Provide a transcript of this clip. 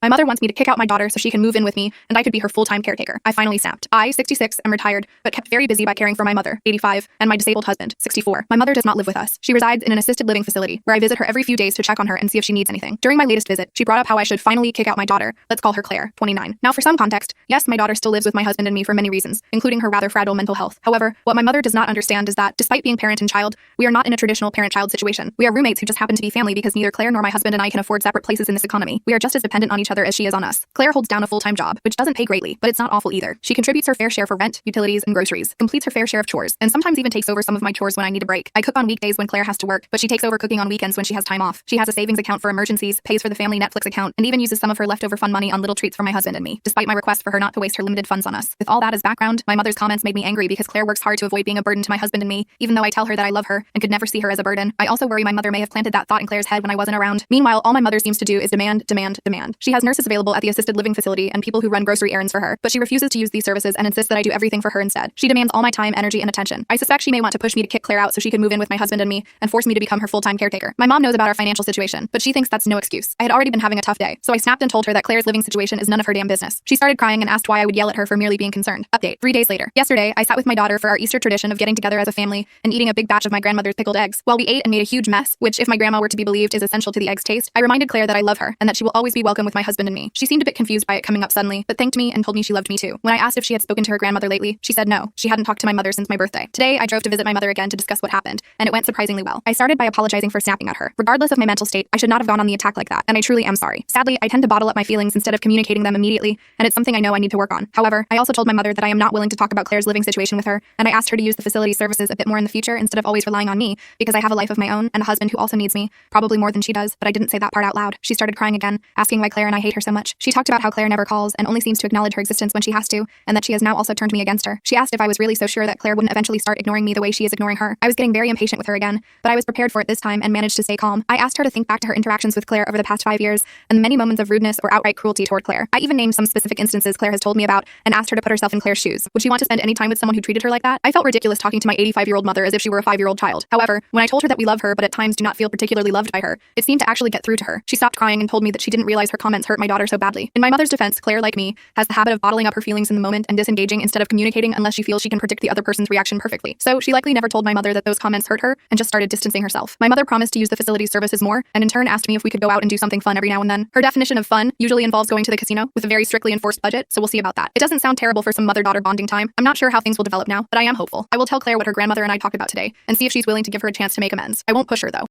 My mother wants me to kick out my daughter so she can move in with me and I could be her full-time caretaker. I finally snapped. I, 66, am retired, but kept very busy by caring for my mother, 85, and my disabled husband, 64. My mother does not live with us. She resides in an assisted living facility where I visit her every few days to check on her and see if she needs anything. During my latest visit, she brought up how I should finally kick out my daughter. Let's call her Claire, 29. Now, for some context, yes, my daughter still lives with my husband and me for many reasons, including her rather fragile mental health. However, what my mother does not understand is that, despite being parent and child, we are not in a traditional parent-child situation. We are roommates who just happen to be family because neither Claire nor my husband and I can afford separate places in this economy. We are just as dependent on each other as she is on us. Claire holds down a full-time job, which doesn't pay greatly, but it's not awful either. She contributes her fair share for rent, utilities, and groceries, completes her fair share of chores, and sometimes even takes over some of my chores when I need a break. I cook on weekdays when Claire has to work, but she takes over cooking on weekends when she has time off. She has a savings account for emergencies, pays for the family Netflix account, and even uses some of her leftover fun money on little treats for my husband and me, despite my request for her not to waste her limited funds on us. With all that as background, my mother's comments made me angry because Claire works hard to avoid being a burden to my husband and me, even though I tell her that I love her and could never see her as a burden. I also worry my mother may have planted that thought in Claire's head when I wasn't around. Meanwhile, all my mother seems to do is demand, demand, demand. She has nurses available at the assisted living facility and people who run grocery errands for her, but she refuses to use these services and insists that I do everything for her instead. She demands all my time, energy, and attention. I suspect she may want to push me to kick Claire out so she can move in with my husband and me and force me to become her full-time caretaker. My mom knows about our financial situation, but she thinks that's no excuse. I had already been having a tough day, so I snapped and told her that Claire's living situation is none of her damn business. She started crying and asked why I would yell at her for merely being concerned. Update: 3 days later. Yesterday, I sat with my daughter for our Easter tradition of getting together as a family and eating a big batch of my grandmother's pickled eggs. While we ate and made a huge mess, which, if my grandma were to be believed, is essential to the eggs' taste, I reminded Claire that I love her and that she will always be welcome with my husband and me. She seemed a bit confused by it coming up suddenly, but thanked me and told me she loved me too. When I asked if she had spoken to her grandmother lately, she said no. She hadn't talked to my mother since my birthday. Today, I drove to visit my mother again to discuss what happened, and it went surprisingly well. I started by apologizing for snapping at her. Regardless of my mental state, I should not have gone on the attack like that, and I truly am sorry. Sadly, I tend to bottle up my feelings instead of communicating them immediately, and it's something I know I need to work on. However, I also told my mother that I am not willing to talk about Claire's living situation with her, and I asked her to use the facility services a bit more in the future instead of always relying on me, because I have a life of my own and a husband who also needs me, probably more than she does, but I didn't say that part out loud. She started crying again, asking why Claire and I hate her so much. She talked about how Claire never calls and only seems to acknowledge her existence when she has to, and that she has now also turned me against her. She asked if I was really so sure that Claire wouldn't eventually start ignoring me the way she is ignoring her. I was getting very impatient with her again, but I was prepared for it this time and managed to stay calm. I asked her to think back to her interactions with Claire over the past 5 years and the many moments of rudeness or outright cruelty toward Claire. I even named some specific instances Claire has told me about and asked her to put herself in Claire's shoes. Would she want to spend any time with someone who treated her like that? I felt ridiculous talking to my 85-year-old mother as if she were a 5-year-old child. However, when I told her that we love her but at times do not feel particularly loved by her, it seemed to actually get through to her. She stopped crying and told me that she didn't realize her comments hurt my daughter so badly. In my mother's defense, Claire, like me, has the habit of bottling up her feelings in the moment and disengaging instead of communicating unless she feels she can predict the other person's reaction perfectly. So she likely never told my mother that those comments hurt her and just started distancing herself. My mother promised to use the facility's services more and in turn asked me if we could go out and do something fun every now and then. Her definition of fun usually involves going to the casino with a very strictly enforced budget, so we'll see about that. It doesn't sound terrible for some mother-daughter bonding time. I'm not sure how things will develop now, but I am hopeful. I will tell Claire what her grandmother and I talked about today and see if she's willing to give her a chance to make amends. I won't push her though.